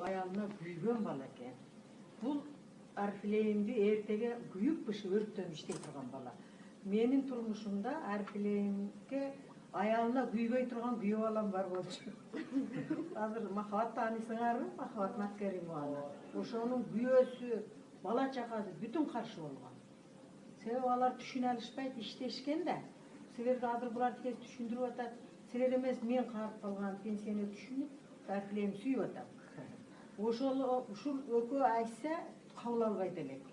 аялына күйгөн бала экен. Бул арфилейимди эртеге күйүп бышы өрттөн иштей турган бала. Менин турмушумда арфилейимге аялына күйбөй турган күйөө балам бар болчу. Азыр Махабат таанысыңарбы? Махабат Маткеримованы. Ошонун күйөөсү, бала чакасы бүтүн каршы болгон. Себеби алар түшүнө алышпайт, иштешкен да. Силерге азыр булар тез түшүндүрүп атат. Силер эмес, мен карып калган пенсияны түшүнүп, арфилейим сүйүп атам. Ушул экөө айтса кабыл албайт элек.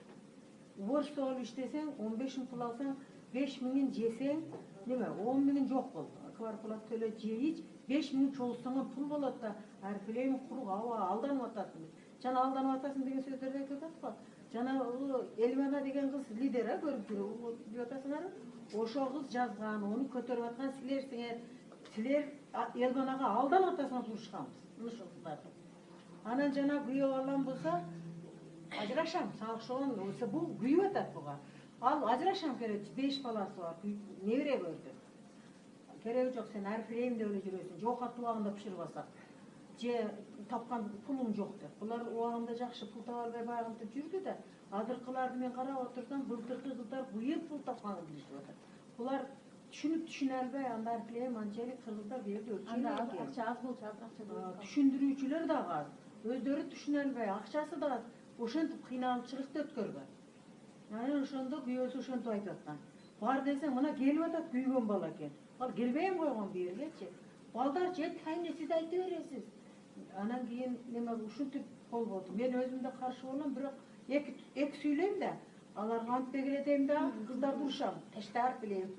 Уборщица болуп иштесең, 15 миң пул алсаң, 5 миңин жесең, неме, 10 миңин жок болду. Квартплата төлө жейич, 5 миң чогулсаңан пул болот да, арфилейим курук аба алданып атасың. Жана алданып атасың деген сөздөрдү айтып атат го. Жана Элмана деген кыз лидер көрүп жүрүп деп атасыңар. Ошол кыз жазган, ону көтөрүп аткан силерсиңер. Силер Элманага алданып атасыңар турушканбыз. Ушул кыздарды. Анан жана күйөө балам болсо, ажырашам, сага окшогон, бул күйүп атат буга. Ал ажырашам керек, 5 баласы бар, небере көрдү. Кереги жок, сен арфилейимде эле жүрөсүң, жоокат убагында бышырбасак. Же тапкан пулуң жок деп. Булар убагында жакшы пул таба албай байгынтып жүрдү да, азыркыларды мен карап отурсам, былтыркы кыздар быйыл пул тапканын билишип атат. Булар түшүнө албай, анда арфилейим анчалык кыргыздар берди Анда акча аз болчу, акча. Түшүндүрүүчүлөр да аз. Өздөрү түшүнө албай, акчасы да аз. Ошентип кыйналчылыкты өткөргөн. Анан ошондо күйөөсү ошентип айтып аткан. Бар десең, мына келип атат күйгөн бала экен. Ал келбейин койгон бергечи. Балдар же тайны сиз айтып бересиз. Анан кийин неме ушинтип болбоду. Мен өзүм да каршы болом, бирок эки сүйлөйм да, аларга антпегиле эле дейм да, кыздар турушам. Таштар билем.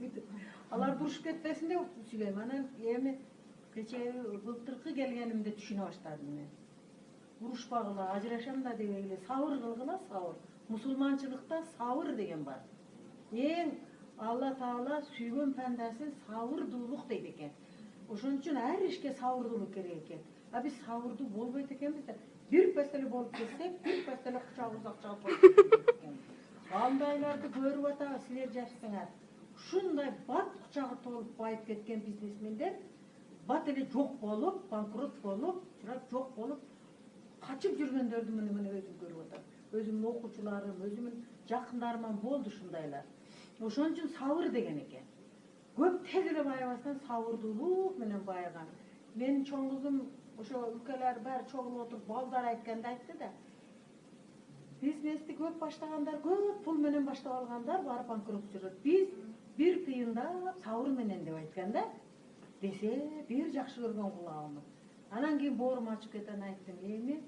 Алар турушуп кетпесин деп сүйлөйм. Анан эми кечээ былтыркы келгенимде түшүнө баштадым мен. Урушпагыла, ажырашам да дебегиле, сабыр кылгыла, сабыр. Мусулманчылыкта сабыр деген бар. Эң Алла Таала сүйгөн пандасын сабырдуулук дейт экен. Ошон үчүн ар ишке сабырдуулук керек экен. А биз сабырдуу болбойт экенбиз да. Бир пестеле болуп кетсек, бир пестеле кучагыбызга чыгып койбойт экен. Андайларды көрүп атабыз, силер жашсыңар. Ушундай бат кучагы толуп байып кеткен бизнесмендер бат эле жок болуп, банкрот болуп, жок болуп качып жүргөндөрдү мына өзүм көрүп атам. Өзүмдүн окуучуларым, өзүмдүн жакындарыман болду ушундайлар. Ошон үчүн сабыр деген экен. Көп тез эле байыбастан сабырдуулук менен байыган. Менин чоң кызым ошо өлкөлөр баары чогулуп отуруп балдар айтканда айтты да. Бизнести көп баштагандар, көп пул менен баштап алгандар баары банкрот жүрөт. Биз бир тыйында сабыр менен деп айтканда, десе бир жакшы көргөн кулагым. Анан кийин боорум ачып кетен айттым, эми